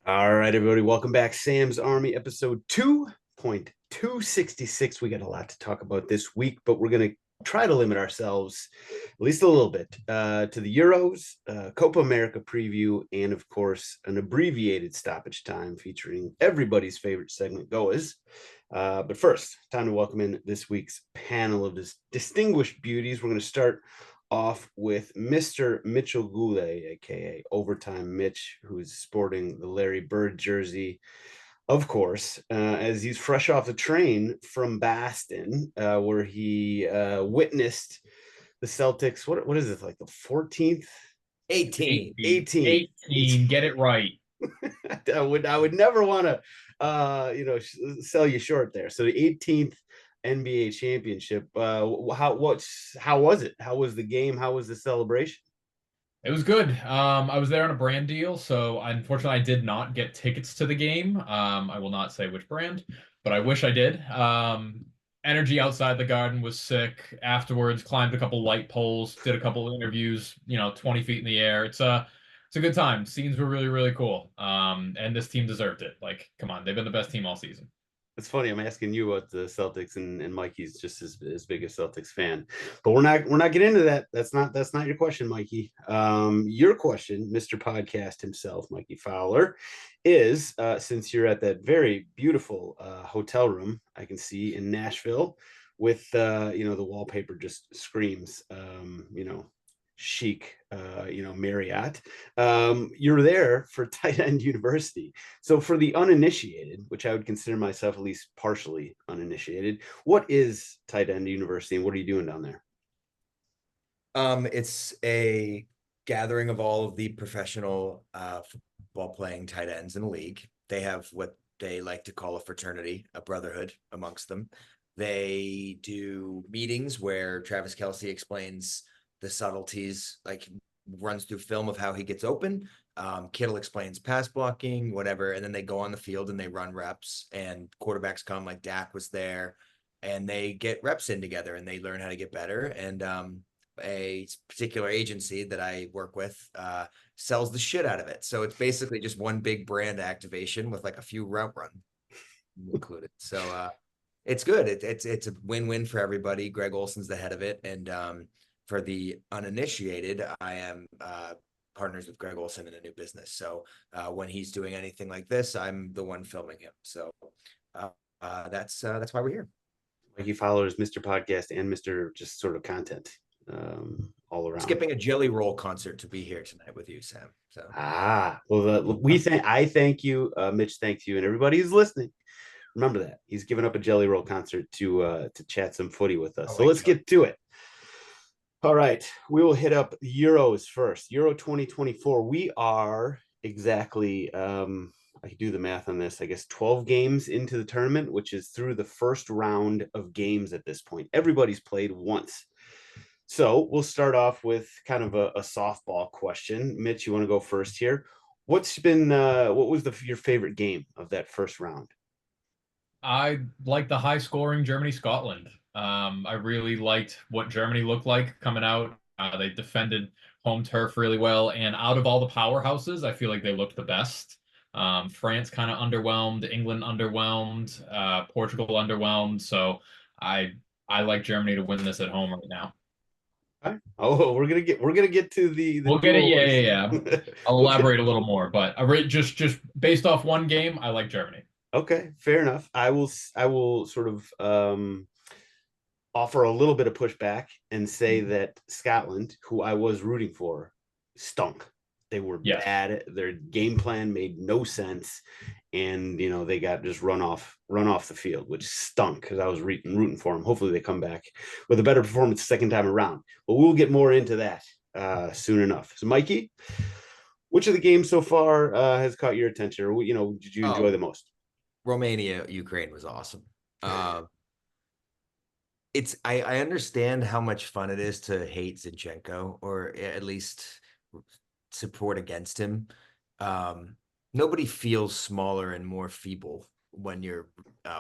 All right, everybody, welcome back. Sam's Army, episode 2.266. We got a lot to talk about this week, but we're going to try to limit ourselves at least a little bit to the Euros, Copa America preview, and of course, an abbreviated stoppage time featuring everybody's favorite segment, GOAWs. But first, time to welcome in this week's panel of distinguished beauties. We're going to start off with Mr. Mitchell Goulet, aka Overtime Mitch, who's sporting the Larry Bird jersey, of course, as he's fresh off the train from Boston, where he witnessed the Celtics. What is it, like the 14th? 18. 18th. 18. Get it right. I would never want to sell you short there. So the 18th NBA championship. How was it? How was the game? How was the celebration? It was good. I was there on a brand deal, so unfortunately I did not get tickets to the game. I will not say which brand, but I wish I did. Energy outside the Garden was sick. Afterwards, climbed a couple light poles, did a couple interviews, 20 feet in the air. It's a good time. Scenes were really, really cool. And this team deserved it. Like, come on, they've been the best team all season. It's funny. I'm asking you about the Celtics, and Mikey's just as big a Celtics fan. But we're not getting into that. That's not your question, Mikey. Your question, Mr. Podcast himself, Mikey Fowler, is since you're at that very beautiful hotel room I can see in Nashville, with the wallpaper just screams chic, Marriott. You're there for Tight End University. So for the uninitiated, which I would consider myself at least partially uninitiated, what is Tight End University and what are you doing down there? It's a gathering of all of the professional football playing tight ends in the league. They have what they like to call a fraternity, a brotherhood amongst them. They do meetings where Travis Kelce explains the subtleties, like runs through film of how he gets open. Kittle explains pass blocking, whatever, and then they go on the field and they run reps. And quarterbacks come, like Dak was there, and they get reps in together and they learn how to get better. And a particular agency that I work with sells the shit out of it. So it's basically just one big brand activation with like a few route run included. So it's good. It's a win-win for everybody. Greg Olson's the head of it, and for the uninitiated, I am partners with Greg Olson in a new business. So when he's doing anything like this, I'm the one filming him. So that's why we're here. Mikey Fowler is Mr. Podcast and Mr. just sort of content all around. Skipping a Jelly Roll concert to be here tonight with you, Sam. So I thank you, Mitch. Thank you, and everybody who's listening. Remember that he's giving up a Jelly Roll concert to chat some footy with us. So let's get to it. All right, we will hit up Euros first. Euro 2024. We are exactly, I can do the math on this, I guess 12 games into the tournament, which is through the first round of games at this point. Everybody's played once. So we'll start off with kind of a softball question. Mitch, you want to go first here? What was your favorite game of that first round? I like the high scoring Germany-Scotland. I really liked what Germany looked like coming out. They defended home turf really well, and out of all the powerhouses, I feel like they looked the best. France kind of underwhelmed, England underwhelmed, Portugal underwhelmed. So I like Germany to win this at home right now. Oh, we're gonna get to the We'll get it. Yeah, yeah, yeah. I'll Okay. elaborate a little more, but just based off one game, I like Germany. Okay, fair enough. I will sort of offer a little bit of pushback and say that Scotland, who I was rooting for, stunk. They were Yes. bad. Their game plan made no sense, and they got just run off the field, which stunk because I was rooting for them. Hopefully, they come back with a better performance second time around. But we'll get more into that soon enough. So, Mikey, which of the games so far has caught your attention, or did you enjoy the most? Romania, Ukraine was awesome. I understand how much fun it is to hate Zinchenko, or at least support against him. Nobody feels smaller and more feeble when you're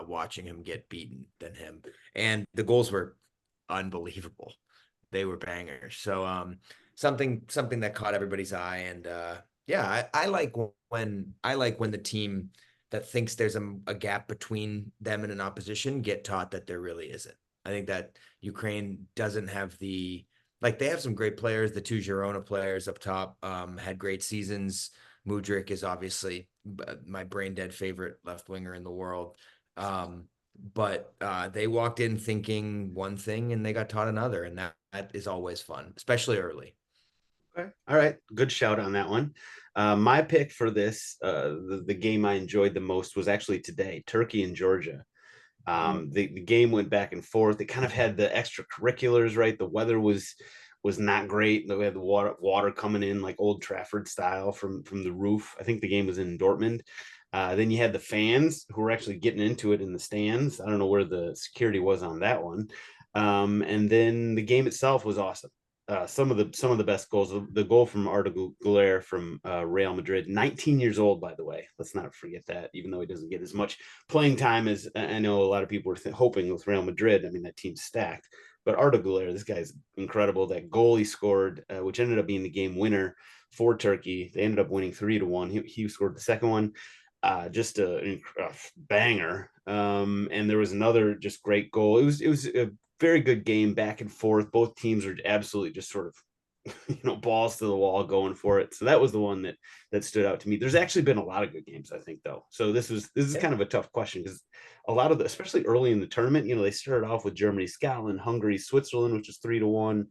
watching him get beaten than him. And the goals were unbelievable. They were bangers. So something that caught everybody's eye. And yeah, I like when the team that thinks there's a gap between them and an opposition get taught that there really isn't. I think that Ukraine doesn't have they have some great players. The two Girona players up top had great seasons. Mudryk is obviously my brain dead favorite left winger in the world. But they walked in thinking one thing and they got taught another, and that is always fun, especially early. Okay. All right. Good shout on that one. My pick for this, the game I enjoyed the most was actually today, Turkey and Georgia. The game went back and forth. It kind of had the extracurriculars, right? The weather was not great. We had the water coming in like Old Trafford style from the roof. I think the game was in Dortmund. Then you had the fans who were actually getting into it in the stands. I don't know where the security was on that one. And then the game itself was awesome. Some of the best goals. The goal from Arda Güler from Real Madrid, 19 years old, by the way. Let's not forget that, even though he doesn't get as much playing time as I know a lot of people were hoping with Real Madrid. I mean, that team's stacked. But Arda Güler, this guy's incredible. That goal he scored, which ended up being the game winner for Turkey. They ended up winning 3-1. He scored the second one. Just a banger. And there was another just great goal. It was a very good game, back and forth. Both teams are absolutely just sort of balls to the wall going for it. So that was the one that stood out to me. There's actually been a lot of good games, I think, though. So this is kind of a tough question because a lot of especially early in the tournament, they started off with Germany, Scotland, Hungary, Switzerland, which is 3-1,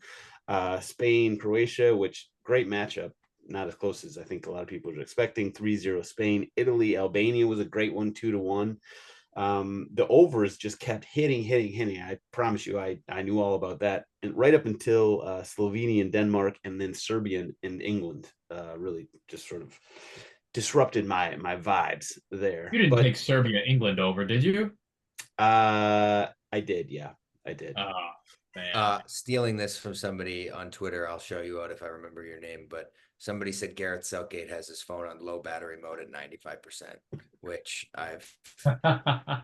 Spain, Croatia, which great matchup. Not as close as I think a lot of people are expecting. 3-0 Spain. Italy, Albania was a great one, 2-1. The overs just kept hitting. I promise you, I knew all about that. And right up until Slovenia and Denmark, and then Serbia and England really just sort of disrupted my vibes there. You didn't take Serbia, England over, did you? I did, yeah. I did. Oh, man. Stealing this from somebody on Twitter, I'll show you out if I remember your name, but somebody said Gareth Southgate has his phone on low battery mode at 95%, which that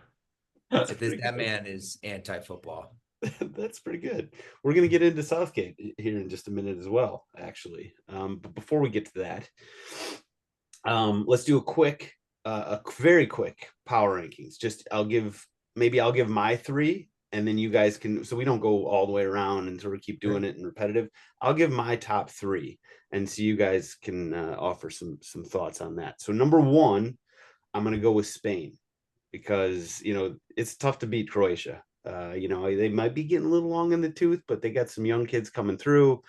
man is anti-football. That's pretty good. We're going to get into Southgate here in just a minute as well, actually. But before we get to that, let's do a very quick power rankings. I'll give my three, and then you guys can, so we don't go all the way around and sort of keep doing it and repetitive. I'll give my top three, and so you guys can offer some thoughts on that. So number one, I'm going to go with Spain because it's tough to beat Croatia. They might be getting a little long in the tooth, but they got some young kids coming through.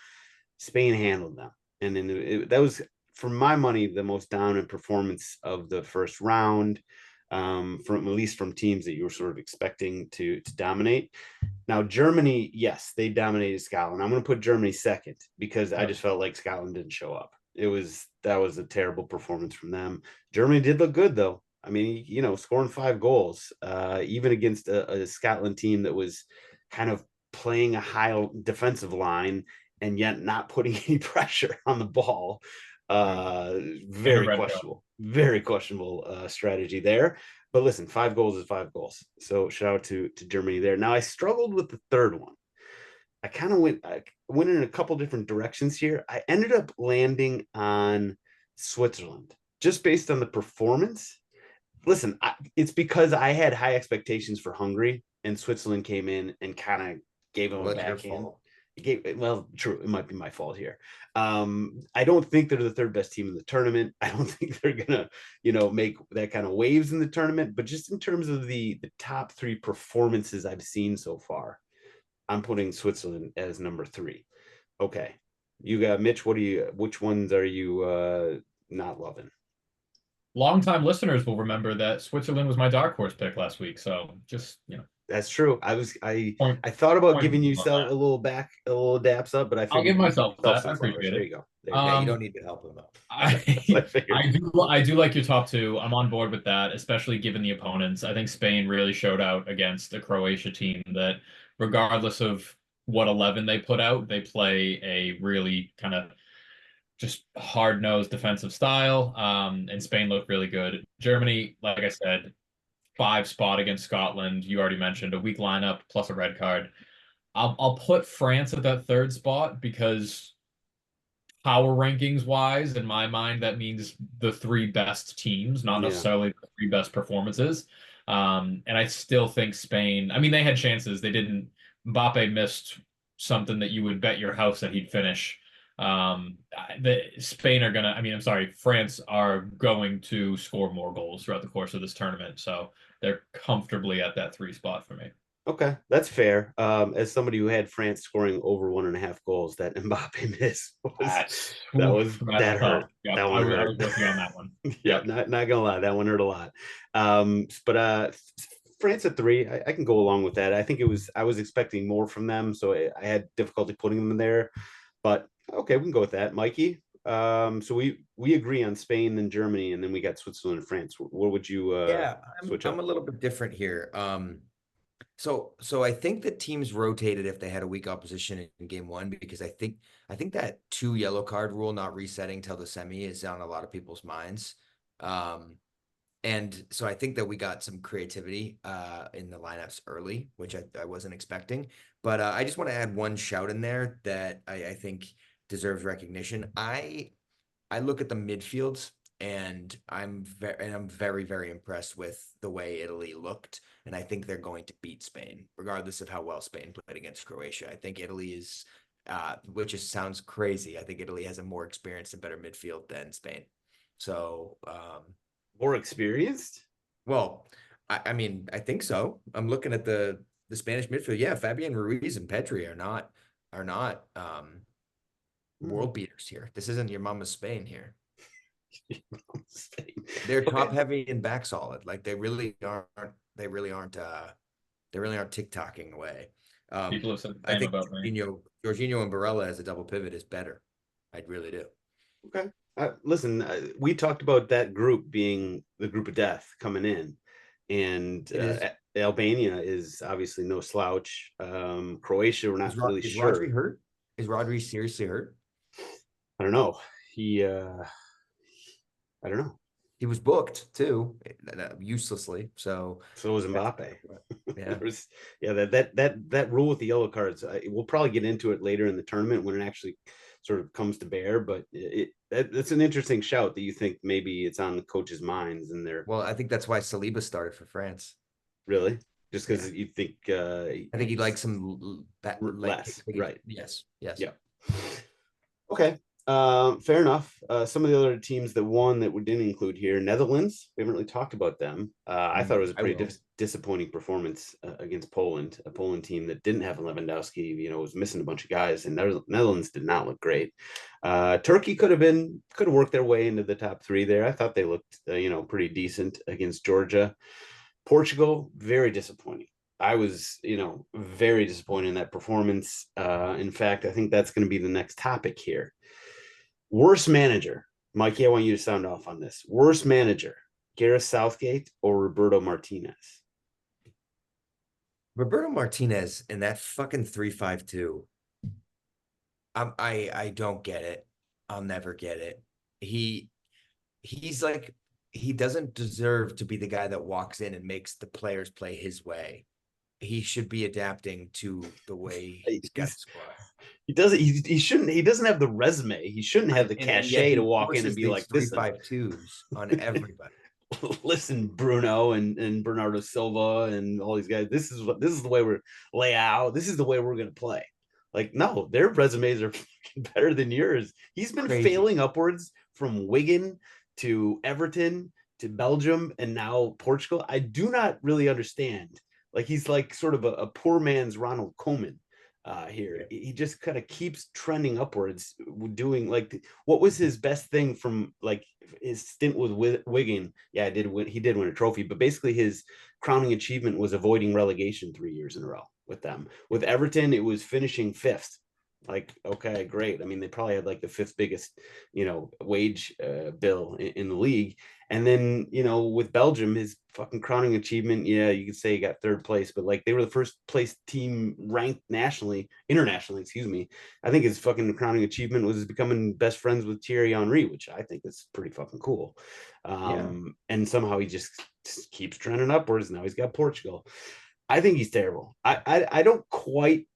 Spain handled them, and then that was, for my money, the most dominant performance of the first round. From at least from teams that you were sort of expecting to dominate. Now, Germany, yes, they dominated Scotland. I'm going to put Germany second because I just felt like Scotland didn't show up. That was a terrible performance from them. Germany did look good, though. I mean, scoring 5 goals, even against a Scotland team that was kind of playing a high defensive line and yet not putting any pressure on the ball. Very questionable strategy there. But listen, 5 goals is 5 goals. So shout out to Germany there. Now, I struggled with the third one. I kind of went in a couple different directions here. I ended up landing on Switzerland just based on the performance. Listen, it's because I had high expectations for Hungary, and Switzerland came in and kind of gave them a backhand. Well, true. It might be my fault here. I don't think they're the third best team in the tournament. I don't think they're gonna, make that kind of waves in the tournament. But just in terms of the top 3 performances I've seen so far, I'm putting Switzerland as number 3. Okay, you got Mitch. Which ones are you not loving? Longtime listeners will remember that Switzerland was my dark horse pick last week. So just That's true. I thought about giving you a little daps up, but I figured I'll give myself that. I appreciate it. There you go. You don't need to help him out. I do like your top 2. I'm on board with that, especially given the opponents. I think Spain really showed out against a Croatia team that, regardless of what 11 they put out, they play a really kind of just hard-nosed defensive style. And Spain looked really good. Germany, like I said, 5 spot against Scotland. You already mentioned a weak lineup plus a red card. I'll put France at that 3rd spot because power rankings wise, in my mind, that means the three best teams, not Yeah. necessarily the three best performances. And I still think Spain, I mean, they had chances. They didn't. Mbappe missed something that you would bet your house that he'd finish. Spain are gonna, I mean, I'm sorry, France are going to score more goals throughout the course of this tournament. So they're comfortably at that 3 spot for me. Okay, that's fair. As somebody who had France scoring over 1.5 goals, that Mbappe miss That's, that that's hurt. tough. Yep, That I one was, I hurt. was with you on that one. Yeah, Yep. not gonna lie, that one hurt a lot. But France at 3, I can go along with that. I think I was expecting more from them, so I had difficulty putting them in there. But okay, we can go with that, Mikey. So we agree on Spain and Germany, and then we got Switzerland and France. What would you Yeah, switch I'm up? a little bit different here. So I think that teams rotated if they had a weak opposition in game one, because I think that 2 yellow card rule not resetting till the semi is on a lot of people's minds. And so I think that we got some creativity in the lineups early, which I wasn't expecting. But I just want to add one shout in there that I think deserves recognition. I look at the midfields, and I'm very, very impressed with the way Italy looked. And I think they're going to beat Spain, regardless of how well Spain played against Croatia. I think Italy is, which just sounds crazy. I think Italy has a more experienced and better midfield than Spain. So, More experienced? well, I mean, I think so. I'm looking at the Spanish midfield. Yeah, Fabian Ruiz and Pedri are not world beaters here. This isn't your mama's Spain here. They're Okay. top heavy and back solid. Like they really aren't. They really aren't. They really aren't tick-tocking away. People have said the I same think about me. Jorginho and Barella as a double pivot is better. I really do. Okay. Listen, we talked about that group being the group of death coming in, and It is. Albania is obviously no slouch. Croatia, we're not really Is sure. Rodri hurt? Is Rodri seriously hurt? I don't know. I don't know. He was booked too, uselessly. So So was that's Mbappe. yeah. Yeah, that rule with the yellow cards. We'll probably get into it later in the tournament when it actually sort of comes to bear. But that's an interesting shout that you think maybe it's on the coaches' minds and they're Well, I think that's why Saliba started for France. really just Yeah. because you think I think he likes some less, right? Yes, yes. Yeah. Okay. Fair enough. Some of the other teams that won that we didn't include here, Netherlands. We haven't really talked about them. I thought it was a I pretty will. disappointing performance against Poland, a Poland team that didn't have Lewandowski. Was missing a bunch of guys, and Netherlands did not look great. Turkey could have worked their way into the top 3 there. I thought they looked, pretty decent against Georgia. Portugal, very disappointing. I was, very disappointed in that performance. In fact, I think that's going to be the next topic here. Worst manager, Mikey, I want you to sound off on this. Worst manager, Gareth Southgate or Roberto Martinez? Roberto Martinez in that fucking 3-5-2. I don't get it. I'll never get it. He's like, he doesn't deserve to be the guy that walks in and makes the players play his way. He should be adapting to the way he's got his squad. He doesn't. He shouldn't. He doesn't have the resume. He shouldn't have the And yet cachet to he walk in and forces be these like, "Listen, 3-5-2s on everybody. listen, Bruno and Bernardo Silva and all these guys. This is the way we're lay out. This is the way we're going to play." Like, no, their resumes are better than yours. He's been Crazy. failing upwards from Wigan to Everton to Belgium and now Portugal. I do not really understand. Like, he's like sort of a poor man's Ronald Koeman here. He just kind of keeps trending upwards, doing like what was his best thing from like his stint with Wigan? Yeah, he did win a trophy, but basically his crowning achievement was avoiding relegation 3 years in a row with them. With Everton, it was finishing 5th. Like, okay, great. I mean, they probably had like the 5th biggest, wage bill in the league. And then, with Belgium, his fucking crowning achievement, yeah, you could say he got 3rd place, but like they were the first place team ranked internationally, excuse me. I think his fucking crowning achievement was becoming best friends with Thierry Henry, which I think is pretty fucking cool. And somehow he just keeps trending upwards. Now he's got Portugal. I think he's terrible. I don't quite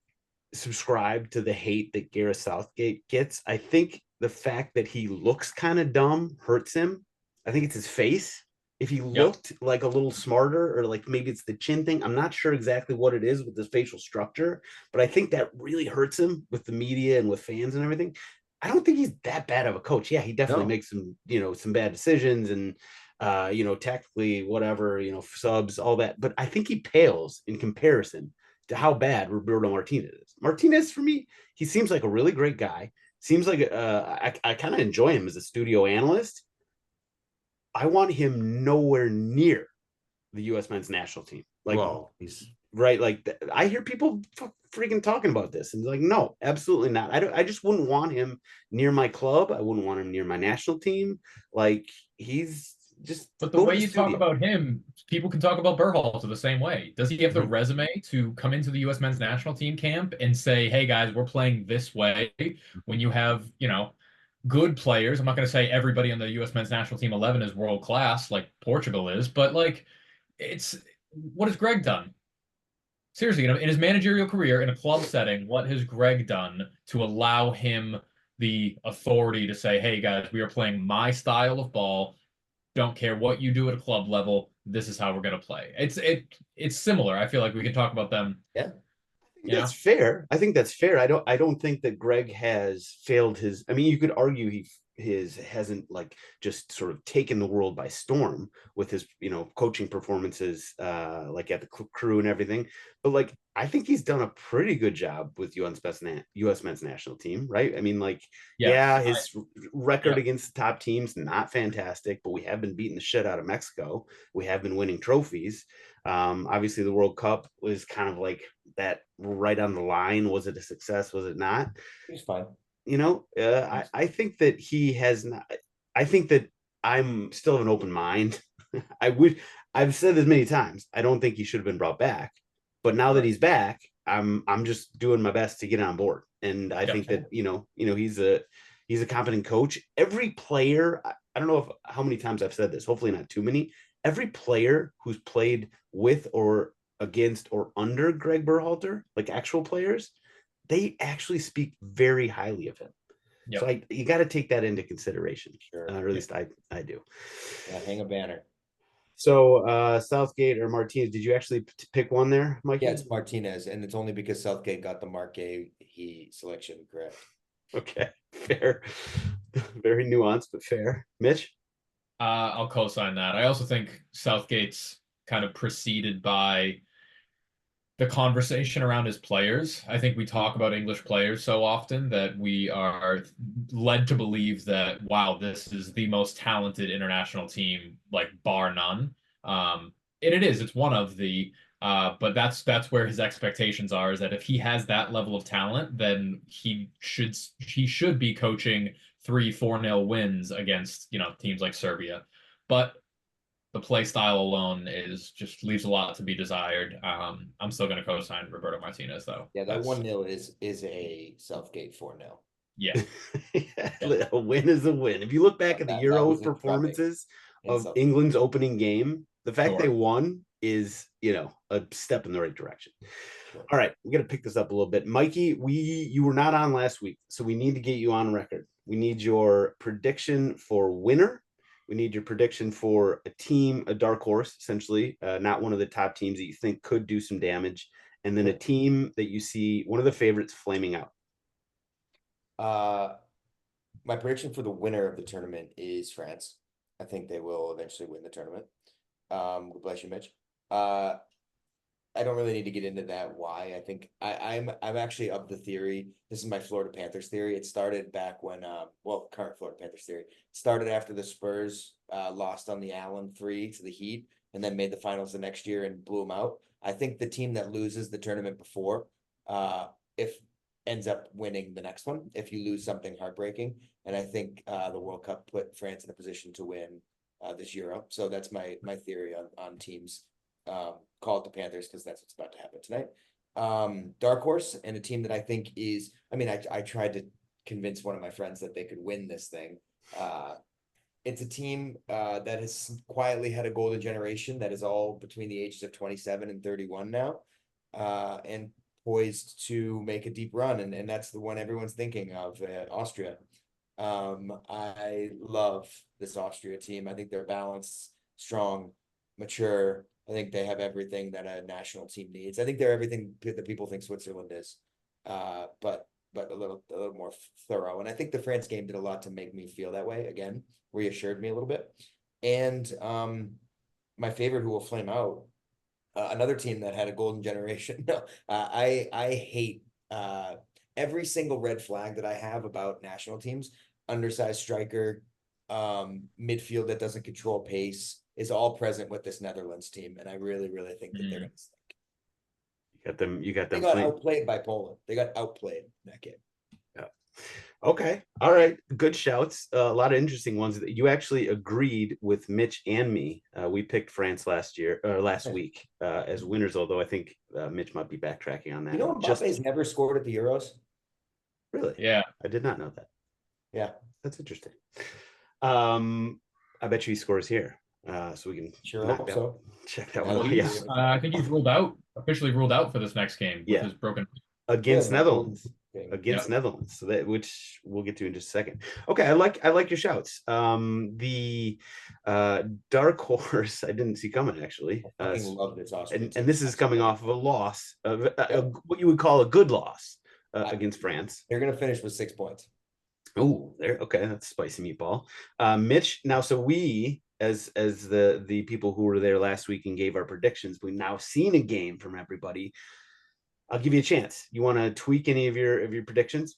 subscribe to the hate that Gareth Southgate gets. I think the fact that he looks kind of dumb hurts him. I think it's his face. If he looked like a little smarter, or like maybe it's the chin thing, I'm not sure exactly what it is with his facial structure, but I think that really hurts him with the media and with fans and everything. I don't think he's that bad of a coach. Yeah, he definitely makes some, some bad decisions and tactically, whatever, subs, all that. But I think he pales in comparison to how bad Roberto Martinez is. Martinez, for me, he seems like a really great guy. Seems like I kind of enjoy him as a studio analyst. I want him nowhere near the U.S. men's national team. Like, well, he's right. Like, I hear people freaking talking about this, and like, no, absolutely not. I just wouldn't want him near my club. I wouldn't want him near my national team. Like, he's just. But the way you talk about him, people can talk about Berhalter the same way. Does he have the resume to come into the U.S. men's national team camp and say, "Hey guys, we're playing this way"? When you have, good players. I'm not going to say everybody on the U.S. men's national team 11 is world class like Portugal is, but like, it's what has Greg done? Seriously, in his managerial career in a club setting, what has Greg done to allow him the authority to say, "Hey guys, we are playing my style of ball. Don't care what you do at a club level. This is how we're going to play." It's similar. I feel like we can talk about them. Yeah. That's fair. I think that's fair. I don't think that Greg has failed his. I mean, you could argue his hasn't like just sort of taken the world by storm with his coaching performances like at the crew and everything, but like I think he's done a pretty good job with US men's national team, right? I mean, like, his record against the top teams not fantastic, but we have been beating the shit out of Mexico. We have been winning trophies. Obviously the World Cup was kind of like that, right on the line. Was it a success? Was it not? He's fine. I think that he has not. I think that I'm still of an open mind. I've said this many times. I don't think he should have been brought back, but now that he's back, I'm just doing my best to get on board. And I think that he's a competent coach. Every player, I don't know how many times I've said this. Hopefully not too many. Every player who's played with or against or under Greg Berhalter, like actual players, they actually speak very highly of him. Yep. So you got to take that into consideration. Sure. Or at least I do. Yeah, hang a banner. So Southgate or Martinez, did you actually pick one there, Mike? Yeah, it's Martinez, and it's only because Southgate got the Mark A. he selection correct. Okay, fair. Very nuanced, but fair. Mitch? I'll co-sign that. I also think Southgate's kind of preceded by the conversation around his players. I think we talk about English players so often that we are led to believe that, wow, this is the most talented international team, like bar none. And it is, it's one of the, but that's where his expectations are, is that if he has that level of talent, then he should be coaching 3-4-0 wins against, teams like Serbia. But the play style alone just leaves a lot to be desired. I'm still going to co-sign Roberto Martinez, though. Yeah, that 1-0 is a Southgate 4-0. Yeah. A win is a win. If you look back at the Euro performances of England's opening game, the fact they won is, a step in the right direction. Sure. All right, we got to pick this up a little bit. Mikey, you were not on last week, so we need to get you on record. We need your prediction for winner. We need your prediction for a team, a dark horse, essentially, not one of the top teams that you think could do some damage, and then a team that you see, one of the favorites, flaming out. My prediction for the winner of the tournament is France. I think they will eventually win the tournament. Bless you, Mitch. I don't really need to get into that why. I think I'm actually of the theory. This is my Florida Panthers theory. It started back when current Florida Panthers theory. It started after the Spurs lost on the Allen 3 to the Heat and then made the finals the next year and blew them out. I think the team that loses the tournament before if ends up winning the next one if you lose something heartbreaking. And I think the World Cup put France in a position to win this Euro. So that's my theory on teams. Call it the Panthers because that's what's about to happen tonight. Dark horse and a team that I think is, I tried to convince one of my friends that they could win this thing. It's a team that has quietly had a golden generation that is all between the ages of 27 and 31 now, and poised to make a deep run. And that's the one everyone's thinking of, Austria. I love this Austria team. I think they're balanced, strong, mature. I think they have everything that a national team needs. I think they're everything that people think Switzerland is, but a little more thorough. And I think the France game did a lot to make me feel that way. Again, reassured me a little bit. And my favorite who will flame out, another team that had a golden generation. No, I hate every single red flag that I have about national teams. Undersized striker, midfield that doesn't control pace is all present with this Netherlands team, and I really, really think that they're going to stink. You got them. They got outplayed by Poland. They got outplayed in that game. Yeah. Okay. All right. Good shouts. A lot of interesting ones. That you actually agreed with Mitch and me. We picked France last week as winners, although I think Mitch might be backtracking on that. You know, Mbappe's never scored at the Euros. Really? Yeah. I did not know that. Yeah. That's interesting. I bet you he scores here. So we can check that one. Yeah. I think he's officially ruled out for this next game with his broken against Netherlands. Against Netherlands, so that which we'll get to in just a second. Okay, I like your shouts. The dark horse I didn't see coming actually. I love this and this is coming off of a loss of what you would call a good loss against France. They're gonna finish with 6 points. Oh, there. Okay, that's spicy meatball. Mitch. Now, so we, as the people who were there last week and gave our predictions, we've now seen a game from everybody. I'll give you a chance. You want to tweak any of your predictions?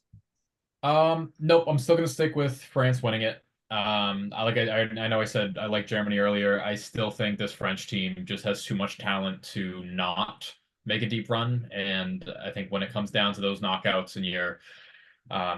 Nope. I'm still gonna stick with France winning it. I know I said I like Germany earlier. I still think this French team just has too much talent to not make a deep run. And I think when it comes down to those knockouts and you're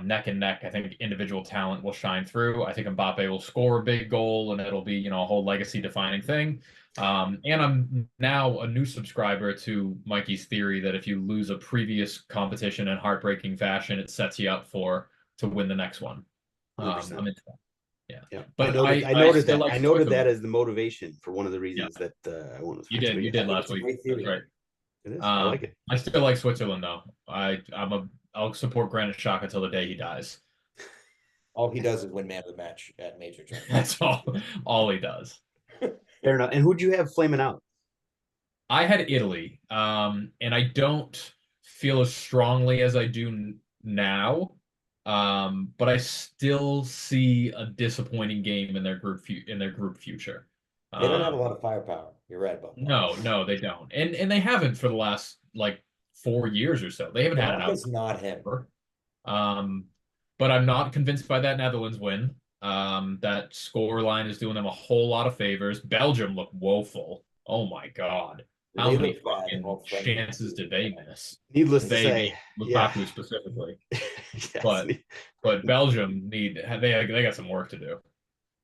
neck and neck, I think individual talent will shine through. I think Mbappe will score a big goal and it'll be, a whole legacy defining thing. And I'm now a new subscriber to Mikey's theory that if you lose a previous competition in heartbreaking fashion, it sets you up to win the next one. I'm into that. Yeah. But I noted that as the motivation for one of the reasons that I wanted. You did last week. That's right. It is. I like it. I still like Switzerland though. I'll support Granit Xhaka until the day he dies. All he does is win man of the match at major That's tournaments. all he does. Fair enough. And who'd you have flaming out? I had Italy, and I don't feel as strongly as I do now, but I still see a disappointing game in their group future. They don't have a lot of firepower. You're right about that. No, they don't, and they haven't for the last 4 years or so. They haven't had an out. It's not him. But I'm not convinced by that Netherlands win. That score line is doing them a whole lot of favors. Belgium look woeful. Oh my God. How many fucking chances did they miss? Needless to say. Lukaku specifically. Yes. But Belgium they got some work to do.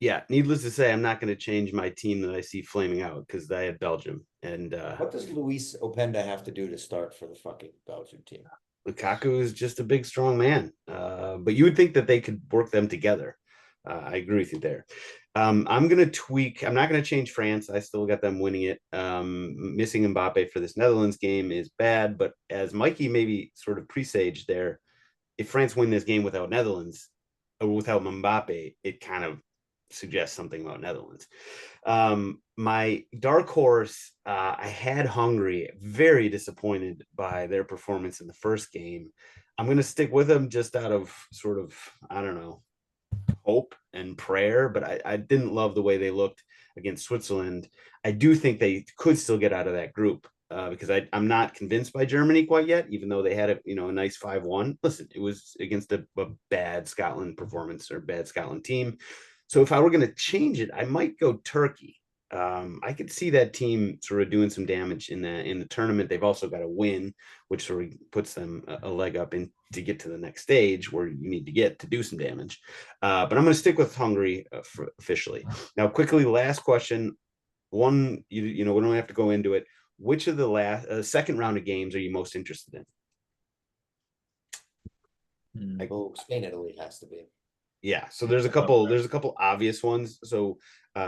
Yeah, needless to say, I'm not going to change my team that I see flaming out because I had Belgium. And what does Luis Openda have to do to start for the fucking Belgium team? Lukaku is just a big, strong man. But you would think that they could work them together. I agree with you there. I'm going to tweak. I'm not going to change France. I still got them winning it. Missing Mbappe for this Netherlands game is bad. But as Mikey maybe sort of presaged there, if France win this game without Netherlands or without Mbappe, it kind of suggests something about Netherlands. My dark horse, I had Hungary. Very disappointed by their performance in the first game. I'm going to stick with them just out of sort of, I don't know, hope and prayer, but I didn't love the way they looked against Switzerland. I do think they could still get out of that group because I'm not convinced by Germany quite yet, even though they had a nice 5-1. Listen, it was against a bad Scotland performance or bad Scotland team. So if I were going to change it, I might go Turkey. I could see that team sort of doing some damage in the tournament. They've also got a win, which sort of puts them a leg up to get to the next stage where you need to get to do some damage. But I'm going to stick with Hungary officially. Now, quickly, last question. One, we don't have to go into it. Which of the second round of games are you most interested in? Spain, Italy has to be. Yeah, so there's a couple obvious ones. So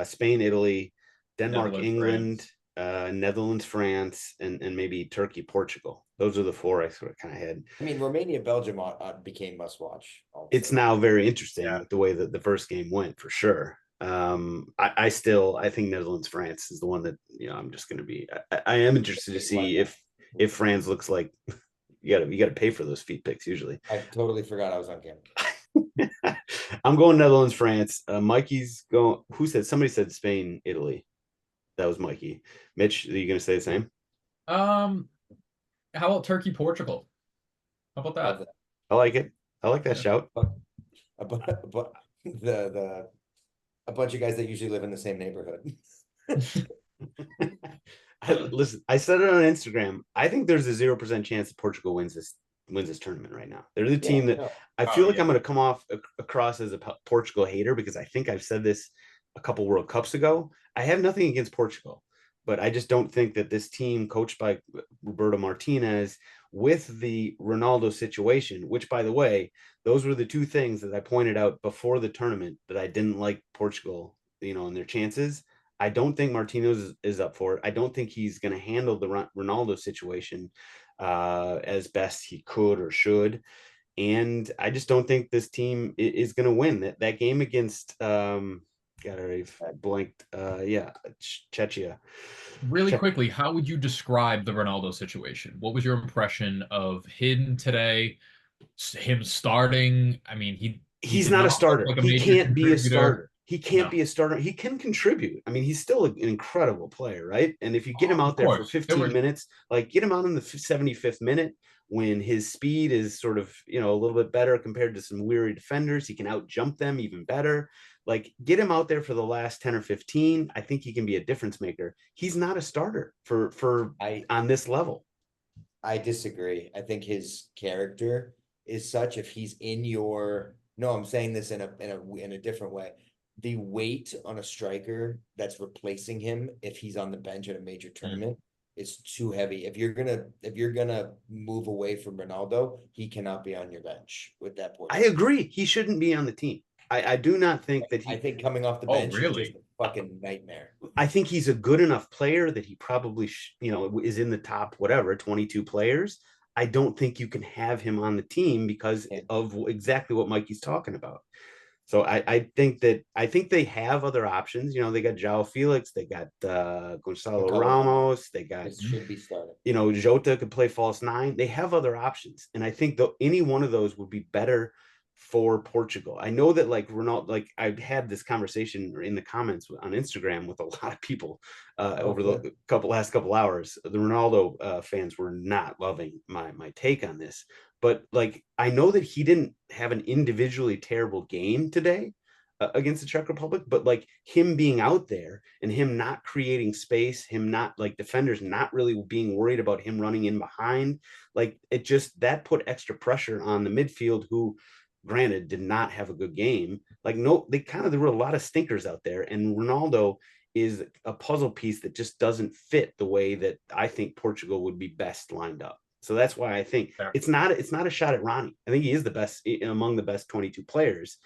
Spain, Italy, Denmark, England, Netherlands, France, and maybe Turkey, Portugal. Those are the four I sort of kind of had. I mean, Romania, Belgium became must watch. It's now very interesting Yeah. with the way that the first game went, for sure. I think Netherlands France is the one that, you know, I'm just going to be. I am interested to see if France looks like you got to pay for those feet picks usually. I totally forgot I was on camera. I'm going Netherlands France. Mikey's going. Who said? Somebody said Spain Italy. That was Mikey. Mitch, are you going to say the same? How about Turkey Portugal? How about that? I like it. I like that shout. But a bunch of guys that usually live in the same neighborhood. Listen, I said it on Instagram. I think there's a 0% chance that Portugal wins this tournament right now. They're the team that I feel like I'm going to come off across as a Portugal hater, because I think I've said this a couple World Cups ago. I have nothing against Portugal, but I just don't think that this team, coached by Roberto Martinez, with the Ronaldo situation, which, by the way, those were the two things that I pointed out before the tournament that I didn't like Portugal, you know, and their chances. I don't think Martinez is up for it. I don't think he's going to handle the Ronaldo situation as best he could or should. And I just don't think this team is going to win that game against, got it blanked. Czechia. Really quickly, how would you describe the Ronaldo situation? What was your impression of him today? Him starting? I mean, he's not a starter. Like He can't be a starter. He can't No. be a starter. He can contribute. I mean, he's still an incredible player, right? And if you get him out there for 15 minutes, like get him out in the 75th minute when his speed is sort of, you know, a little bit better compared to some weary defenders, he can out jump them even better. Like, get him out there for the last 10 or 15. I think he can be a difference maker. He's not a starter on this level. I disagree. I think his character is such, if he's in your, no, I'm saying this in a different way. The weight on a striker that's replacing him, if he's on the bench at a major tournament, is too heavy. If you're gonna move away from Ronaldo, he cannot be on your bench with that point. I agree. He shouldn't be on the team. I do not think that I think coming off the bench is just a fucking nightmare. I think he's a good enough player that he probably is in the top 22 players. I don't think you can have him on the team because of exactly what Mikey's talking about. So I think they have other options. You know, they got João Felix, they got Gonzalo Ramos, they got, should be starting. You know, Jota could play false nine. They have other options, and I think any one of those would be better for Portugal. I know that, like, Ronaldo, like, I've had this conversation in the comments on Instagram with a lot of people over the last couple hours. The Ronaldo fans were not loving my take on this, but like, I know that he didn't have an individually terrible game today against the Czech Republic, but like, him being out there and him not creating space, him not, like, defenders not really being worried about him running in behind, like, it just, that put extra pressure on the midfield, who, granted, did not have a good game. Like, no, there were a lot of stinkers out there, and Ronaldo is a puzzle piece that just doesn't fit the way that I think Portugal would be best lined up. So that's why I think it's not a shot at Ronnie. I think he is the best among the best 22 players.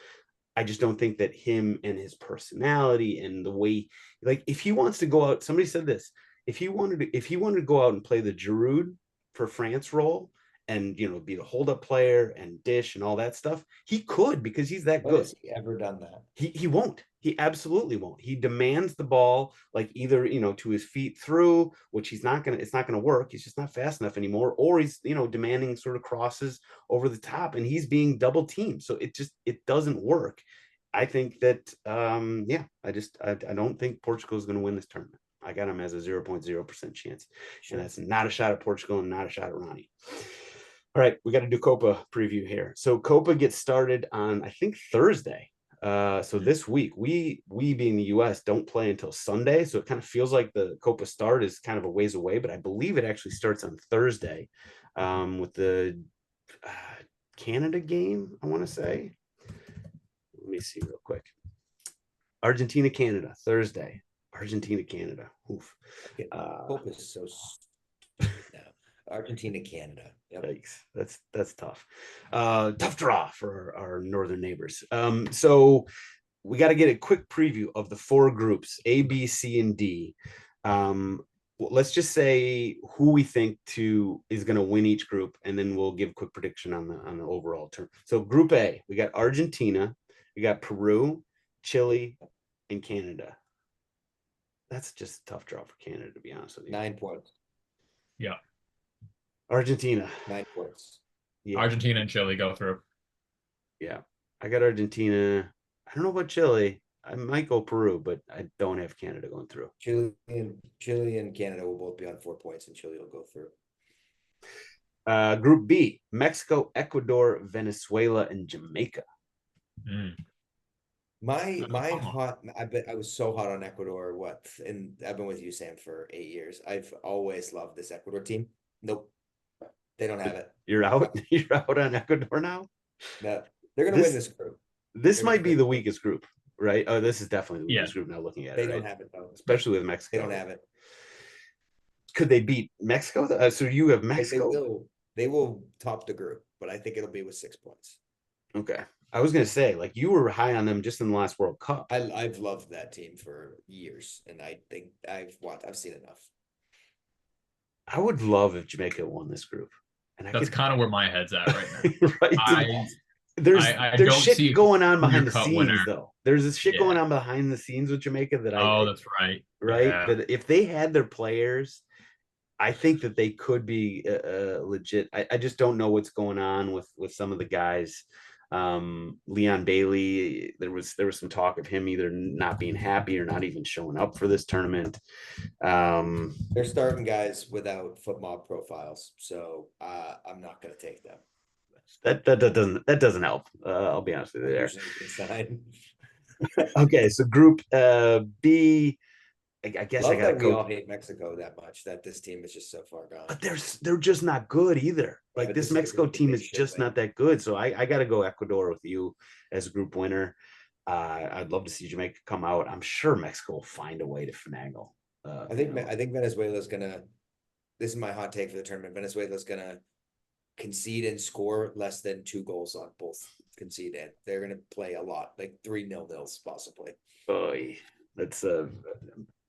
I just don't think that him and his personality and the way, like, if he wants to go out, somebody said this, if he wanted to go out and play the Giroud for France role, and, you know, be the hold-up player and dish and all that stuff, he could, because he's that good. Has he ever done that? He won't. He absolutely won't. He demands the ball, like, either, you know, to his feet through, which it's not gonna work. He's just not fast enough anymore. Or he's, you know, demanding sort of crosses over the top, and he's being double teamed. So it doesn't work. I think that, I don't think Portugal is going to win this tournament. I got him as a 0.0% chance. Sure. And that's not a shot at Portugal and not a shot at Ronnie. All right, we got to do COPA preview here. So COPA gets started on, I think, Thursday. So this week, we being the US don't play until Sunday. So it kind of feels like the COPA start is kind of a ways away, but I believe it actually starts on Thursday with the Canada game, I want to say. Let me see real quick. Argentina, Canada, Thursday. Argentina, Canada. Oof. COPA is so... Argentina, Canada. Yep. Yikes. That's tough. Tough draw for our northern neighbors. So we got to get a quick preview of the four groups, A, B, C, and D. let's just say who we think is going to win each group, and then we'll give a quick prediction on the overall term. So Group A, we got Argentina, we got Peru, Chile, and Canada. That's just a tough draw for Canada, to be honest with you. 9 points. Yeah. Argentina. 9 points. Yeah. Argentina and Chile go through. Yeah. I got Argentina. I don't know about Chile. I might go Peru, but I don't have Canada going through. Chile and Canada will both be on 4 points, and Chile will go through. Group B, Mexico, Ecuador, Venezuela, and Jamaica. I was so hot on Ecuador. And I've been with you, Sam, for 8 years. I've always loved this Ecuador team. Nope, they don't have it. You're out. You're out on Ecuador now. No, they're gonna win this group. This might be the weakest group, right? Oh, this is definitely the weakest group now. Looking at it, they don't have it though, especially with Mexico. They don't have it. Could they beat Mexico? So you have Mexico. They will top the group, but I think it'll be with 6 points. Okay. I was gonna say, like, you were high on them just in the last World Cup. I've loved that team for years, and I think I've seen enough. I would love if Jamaica won this group. And that's kind of where my head's at right now. Right? There's shit going on behind the scenes, though. There's this shit going on behind the scenes with Jamaica that that's right. Right? Yeah. That if they had their players, I think that they could be legit. I just don't know what's going on with some of the guys. Leon Bailey, there was some talk of him either not being happy or not even showing up for this tournament. They're starting guys without foot mob profiles, so I'm not going to take them. That doesn't help. I'll be honest with you there. Okay, so Group B. I guess I gotta go. We all hate Mexico that much that this team is just so far gone. But they're just not good either. Like this Mexico team is just not that good. So I gotta go Ecuador with you as a group winner. I'd love to see Jamaica come out. I'm sure Mexico will find a way to finagle. I think Venezuela's gonna. This is my hot take for the tournament. Venezuela's gonna concede and score less than 2 goals on both concede and they're gonna play a lot, like 3-0 possibly. Boy, that's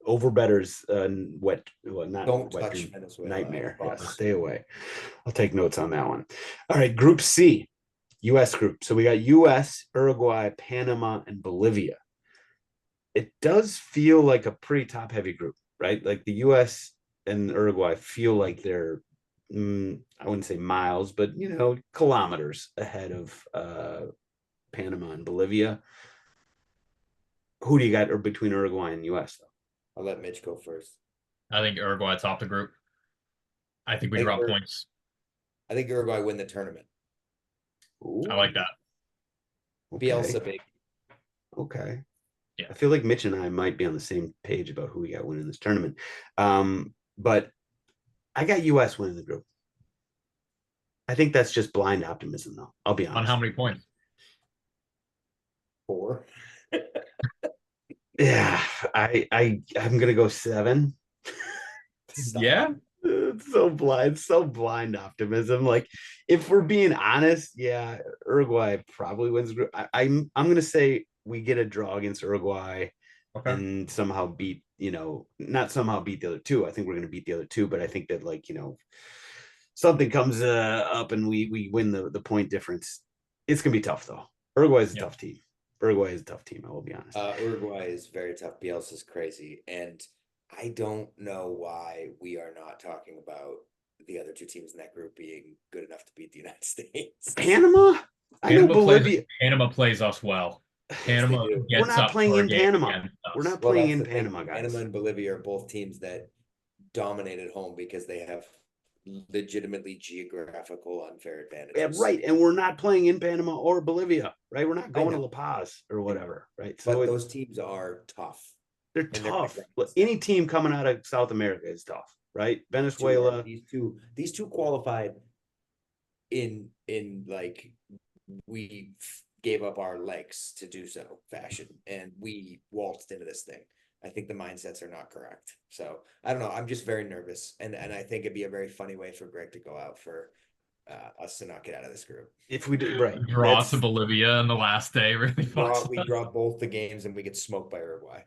over betters wet. Well, not don't wet touch Venezuela. Nightmare. Yes, stay away. I'll take notes on that one. All right, Group C, U.S. group. So we got U.S., Uruguay, Panama, and Bolivia. It does feel like a pretty top-heavy group, right? Like the U.S. and Uruguay feel like they're, I wouldn't say miles, but kilometers ahead of Panama and Bolivia. Who do you got between Uruguay and U.S. though? I'll let Mitch go first. I think Uruguay top the group. I think we drop points. I think Uruguay win the tournament. Ooh. I like that. Okay. Bielsa big. Okay. Yeah. I feel like Mitch and I might be on the same page about who we got winning this tournament. But I got U.S. winning the group. I think that's just blind optimism, though. I'll be honest. On how many points? 4. Yeah, I'm gonna go 7. Yeah. It's so blind optimism. Like, if we're being honest, yeah, Uruguay probably wins the group. I'm gonna say we get a draw against Uruguay and somehow beat, not somehow beat the other 2. I think we're gonna beat the other 2, but I think that something comes up and we win the point difference. It's gonna be tough though. Uruguay is a tough team. Uruguay is a tough team, I will be honest. Uruguay is very tough. Bielsa's crazy. And I don't know why we are not talking about the other 2 teams in that group being good enough to beat the United States. Panama? I know Bolivia. Panama plays us well. Panama We're not playing in Panama. We're not playing in Panama, guys. Panama and Bolivia are both teams that dominate at home because they have legitimately geographical unfair advantages. Yeah, right. And we're not playing in Panama or Bolivia, right? We're not going to La Paz or whatever, right? So but those teams are tough. They're tough. Any team coming out of South America is tough, right? Venezuela. These two qualified in like we gave up our legs to do so fashion, and we waltzed into this thing. I think the mindsets are not correct. So I don't know. I'm just very nervous. And I think it'd be a very funny way for Greg to go out for us to not get out of this group. If we do, right. Draw to Bolivia on the last day. Really we draw both the games and we get smoked by Uruguay.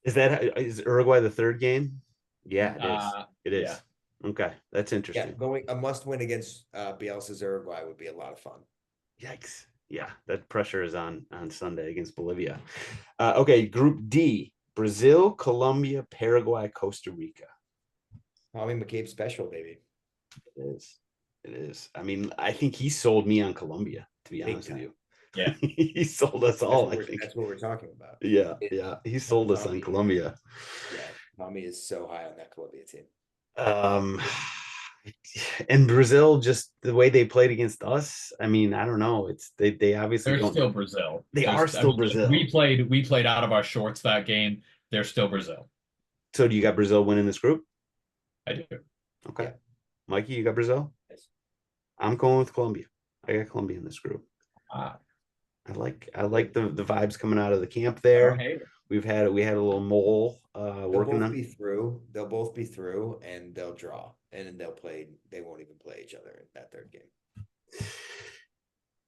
Is Uruguay the third game? Yeah, it is. It Yeah. is. Okay, that's Yeah, interesting. going a must win against Bielsa's Uruguay would be a lot of fun. Yikes. Yeah, that pressure is on Sunday against Bolivia. Okay, Group D: Brazil, Colombia, Paraguay, Costa Rica. Tommy McCabe special, baby. It is. It is. I mean, I think he sold me on Colombia, to be Big honest with time. you. Yeah. He sold us all, I think. That's what we're talking about. Yeah, yeah. He sold us on Tommy. Colombia. Yeah, Tommy is so high on that Colombia team. Um, and Brazil, just the way they played against us. I mean, I don't know. It's they obviously They're don't. still Brazil. They are I still mean, Brazil. we played out of our shorts that game. They're still Brazil. So do you got Brazil winning this group? I do. Okay. Yeah. Mikey, you got Brazil? Yes. I'm going with Colombia. I got Colombia in this group. Ah, I like the vibes coming out of the camp I don't there. hate it. We had a little mole They'll working both on. be through. They'll both be through, and they'll draw, and then they'll play. They won't even play each other in that third game.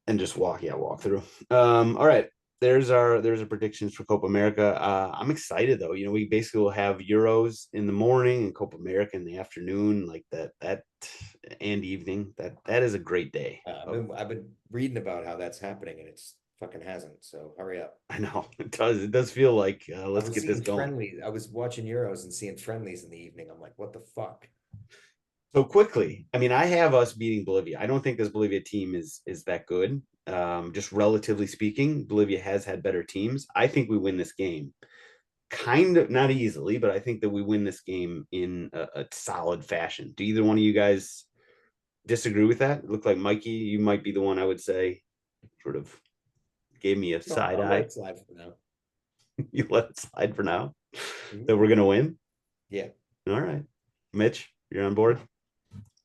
And just walk through. All right. There's our predictions for Copa America. I'm excited though. You know, we basically will have Euros in the morning and Copa America in the afternoon, like that and evening. That is a great day. I've been reading about how that's happening, and it's fucking hasn't. So hurry up. I know it does. It does feel like let's get this going. Friendlies. I was watching Euros and seeing friendlies in the evening. I'm like, what the fuck? So quickly, I mean, I have us beating Bolivia. I don't think this Bolivia team is that good. Just relatively speaking, Bolivia has had better teams. I think we win this game, kind of not easily, but I think that we win this game in a solid fashion. Do either one of you guys disagree with that? It looked like Mikey, you might be the one I would say sort of gave me a side I'll let eye. it slide for now. You let it slide for now. Mhm. That we're gonna win. Yeah. All right, Mitch, you're on board.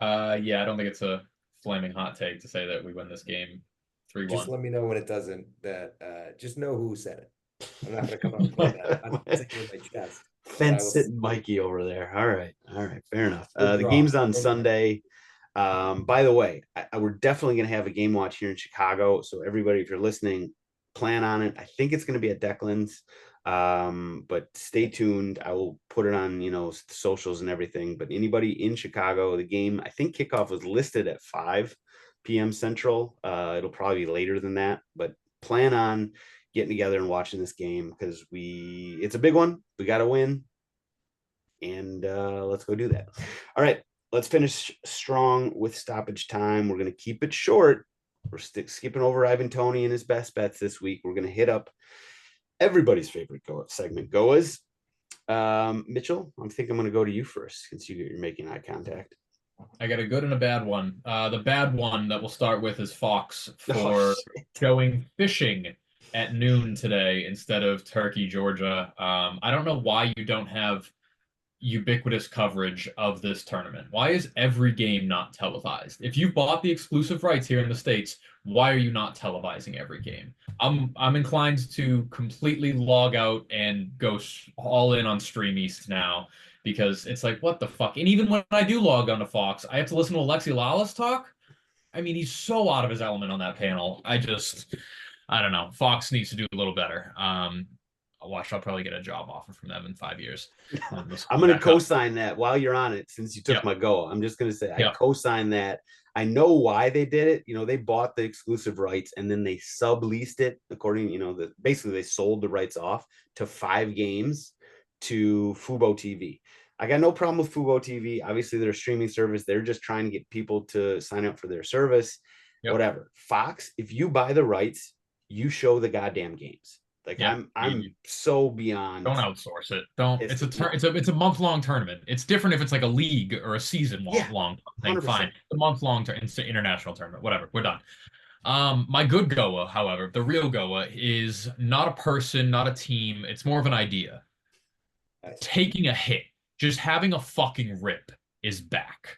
Yeah, I don't think it's a flaming hot take to say that we win this game 3-1. Just let me know when it doesn't. Just know who said it. I'm not gonna come out and play that. I'm not saying it in my chest. Fence sitting Mikey over there. All right, fair enough. The draw. game's on Sunday. By the way, we're definitely going to have a game watch here in Chicago. So everybody, if you're listening, plan on it. I think it's going to be at Declan's, but stay tuned. I will put it on, socials and everything. But anybody in Chicago, the game, I think kickoff was listed at 5 p.m. Central. It'll probably be later than that, but plan on getting together and watching this game because it's a big one. We got to win, and let's go do that. All right, let's finish strong with stoppage time. We're going to keep it short. We're skipping over Ivan Toney and his best bets this week. We're going to hit up everybody's favorite segment, GOAWs. Mitchell, I think I'm going to go to you first since you're making eye contact. I got a good and a bad one. The bad one that we'll start with is Fox for going fishing at noon today instead of Turkey, Georgia. I don't know why you don't have ubiquitous coverage of this tournament. Why is every game not televised? If you've bought the exclusive rights here in the States, why are you not televising every game? I'm inclined to completely log out and go all in on Stream East now because it's like, what the fuck? And even when I do log on to Fox, I have to listen to Alexi Lalas talk. I mean, he's so out of his element on that panel. I don't know. Fox needs to do a little better. I'll probably get a job offer from them in 5 years. I'm going to co-sign that while you're on it, since you took my go. I'm just going to say I co-sign that. I know why they did it. They bought the exclusive rights and then they subleased it according, basically they sold the rights off to 5 games to Fubo TV. I got no problem with Fubo TV. Obviously, they're a streaming service. They're just trying to get people to sign up for their service. Whatever. Fox, if you buy the rights, you show the goddamn games. Like I'm so beyond. Don't outsource it. Don't. It's a month-long tournament. It's different if it's like a league or a season long thing. 100%. Fine. A month-long it's an international tournament. Whatever. We're done. My good Goa, however, the real Goa is not a person, not a team. It's more of an idea. Taking a hit, just having a fucking rip is back,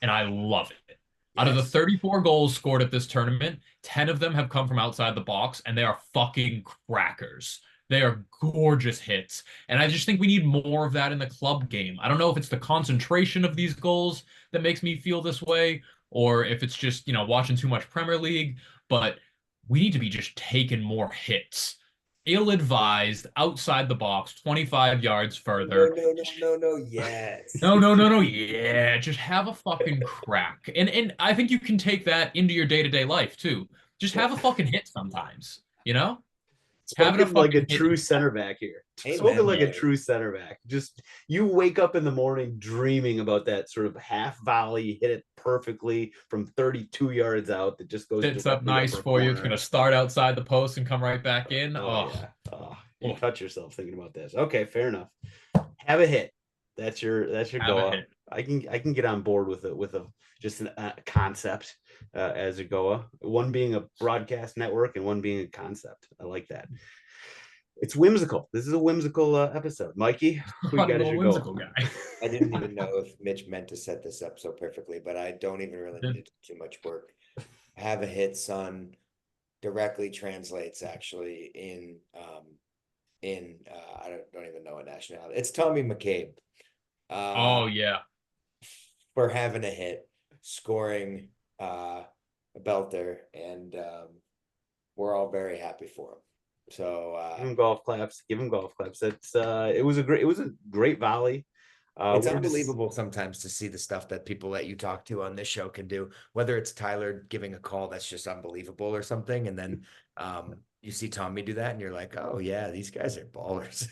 and I love it. Out of the 34 goals scored at this tournament, 10 of them have come from outside the box, and they are fucking crackers. They are gorgeous hits. And I just think we need more of that in the club game. I don't know if it's the concentration of these goals that makes me feel this way, or if it's just, watching too much Premier League, but we need to be just taking more hits ill-advised, outside the box, 25 yards further. No. Yes. No. Yeah, just have a fucking crack. And I think you can take that into your day-to-day life too. Just have a fucking hit sometimes, you know? Having a Spoken like a fucking hit. true center back here. Amen, Spoken like a brother. true center back. Just you wake up in the morning dreaming about that sort of half volley, hit it perfectly from 32 yards out that just goes Sits up directly nice upper for you. It's corner. gonna start outside the post and come right back in. Oh Oh, yeah. Oh, you oh, cut yourself thinking about this. Okay, fair enough. Have a hit. That's your have a goal. hit. I can get on board with a just a concept as a Goa. One being a broadcast network and one being a concept. I like that. It's whimsical. This is a whimsical episode. Mikey, who you Fun got as little your whimsical goal? guy. I didn't even know if Mitch meant to set this up so perfectly, but I don't even really need to do too much work. Have a hit, son, directly translates actually in I don't even know what nationality. It's Tommy McCabe. Oh yeah. For having a hit, scoring a belter, and we're all very happy for him. So Give him golf claps. Give him golf claps. It's it was a great volley. it's we're just- unbelievable sometimes to see the stuff that people that you talk to on this show can do. Whether it's Tyler giving a call that's just unbelievable or something, and then you see Tommy do that, and you're like, oh yeah, these guys are ballers.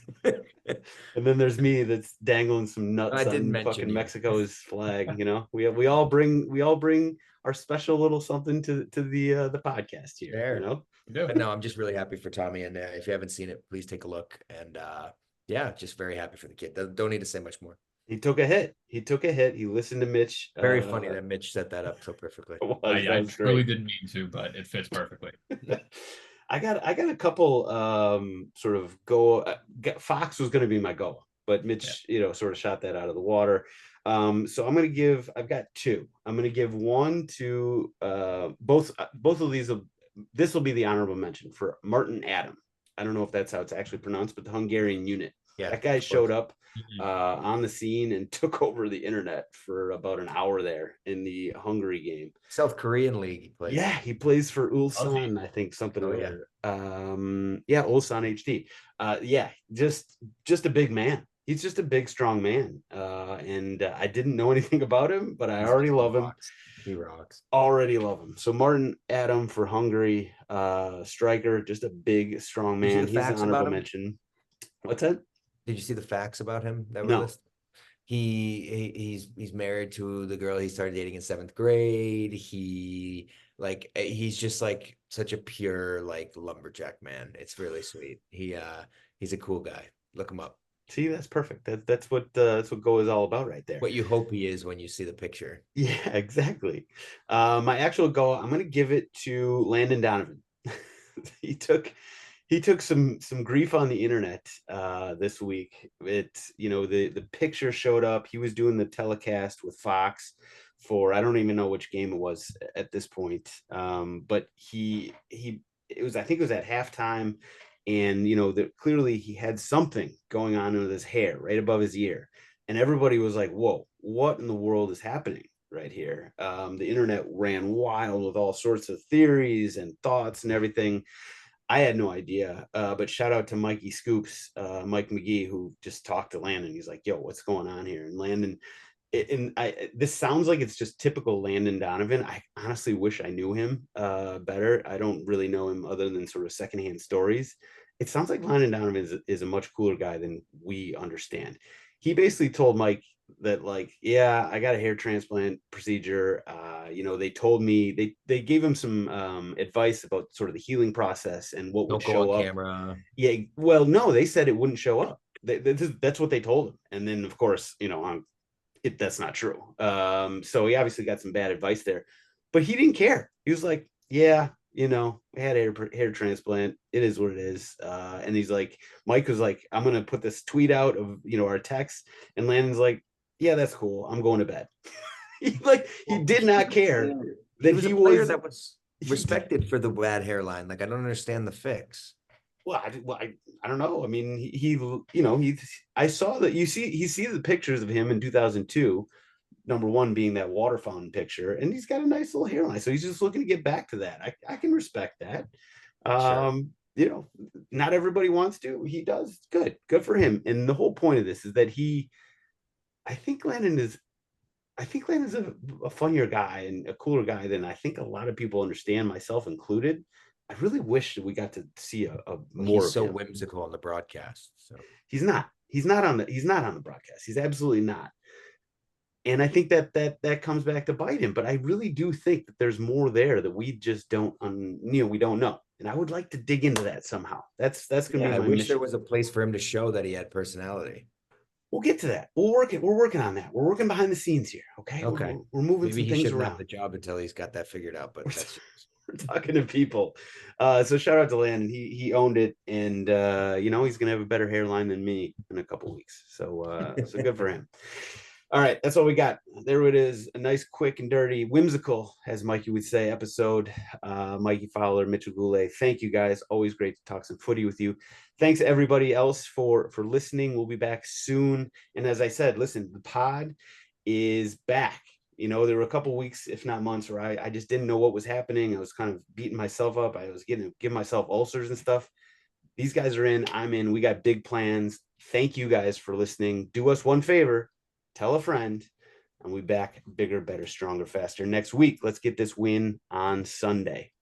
And then there's me that's dangling some nuts I didn't on mention fucking you. Mexico's flag. You know, we all bring our special little something to the podcast here. Fair. You know. Yeah. But no, I'm just really happy for Tommy, and if you haven't seen it, please take a look. And yeah, just very happy for the kid. Don't need to say much more. He took a hit. He took a hit. He listened to Mitch. Very funny that Mitch set that up so perfectly. I That truly great. didn't mean to, but it fits perfectly. I got a couple sort of Fox was going to be my goal, but Mitch, sort of shot that out of the water. So I've got two. I'm going to give one to both of these. This will be the honorable mention for Martin Adam. I don't know if that's how it's actually pronounced, but the Hungarian unit. Yeah, that guy showed up Mhm. on the scene and took over the internet for about an hour there in the Hungary game. South Korean league he plays. Yeah, he plays for Ulsan, I think something Oh, or yeah. other. Yeah, Ulsan HD. Yeah, just a big man. He's just a big, strong man. And I didn't know anything about him, but I already love him. He rocks. Already love him. So Martin Adam for Hungary, striker, just a big, strong Did you see man. the He's an facts about honorable him? mention. What's that? Did you see the facts about him that were No. listed? He's married to the girl he started dating in 7th grade. He's just like such a pure like lumberjack man. It's really sweet. He's a cool guy. Look him up. See, that's perfect. That's what Go is all about right there. What you hope he is when you see the picture. Yeah, exactly. My actual goal, I'm going to give it to Landon Donovan. he took some grief on the internet this week. The picture showed up. He was doing the telecast with Fox for, I don't even know which game it was at this point. But I think it was at halftime, and clearly he had something going on with his hair right above his ear, and everybody was like, "Whoa, what in the world is happening right here?" The internet ran wild with all sorts of theories and thoughts and everything. I had no idea, but shout out to Mikey Scoops, Mike McGee, who just talked to Landon. He's like, "Yo, what's going on here?" And Landon, this sounds like it's just typical Landon Donovan. I honestly wish I knew him better. I don't really know him other than sort of secondhand stories. It sounds like Landon Donovan is a much cooler guy than we understand. He basically told Mike that, like, yeah, I got a hair transplant procedure. They told me they gave him some advice about sort of the healing process and what would Don't go show on up. camera. Yeah, well, no, they said it wouldn't show up. That's what they told him. And then, of course, that's not true. So he obviously got some bad advice there, but he didn't care. He was like, yeah, I had a hair transplant. It is what it is. And he's like, Mike was like, I'm going to put this tweet out of, our text. And Landon's like, yeah, that's cool. I'm going to bed. He did not care that he was that was respected for the bad hairline. Like, I don't understand the fix. Well, I don't know. I mean, I saw that he sees the pictures of him in 2002. Number one being that water fountain picture, and he's got a nice little hairline, so he's just looking to get back to that. I can respect that. Sure. you know, not everybody wants to. He does. Good for him. And the whole point of this is that I think Landon's a funnier guy and a cooler guy than I think a lot of people understand, myself included. I really wish that we got to see a more. He's so of him. whimsical on the broadcast. So He's not. He's not on the broadcast. He's absolutely not. And I think that comes back to bite him. But I really do think that there's more there that we just don't, we don't know. And I would like to dig into that somehow. That's going to be my I wish mission. there was a place for him to show that he had personality. We'll get to that. We're working on that. We're working behind the scenes here. Okay. Okay. We're moving Maybe some he things shouldn't around. have the job until he's got that figured out. But that's We're talking to people. So shout out to Landon. He owned it, and he's gonna have a better hairline than me in a couple weeks. So good for him. All right, that's all we got. There it is. A nice, quick and dirty, whimsical, as Mikey would say, episode. Mikey Fowler, Mitchell Goulet. Thank you guys. Always great to talk some footy with you. Thanks everybody else for listening. We'll be back soon. And as I said, listen, the pod is back. There were a couple weeks, if not months, where I just didn't know what was happening. I was kind of beating myself up. I was giving myself ulcers and stuff. These guys are in. I'm in. We got big plans. Thank you guys for listening. Do us one favor. Tell a friend. And we'll be back bigger, better, stronger, faster next week. Let's get this win on Sunday.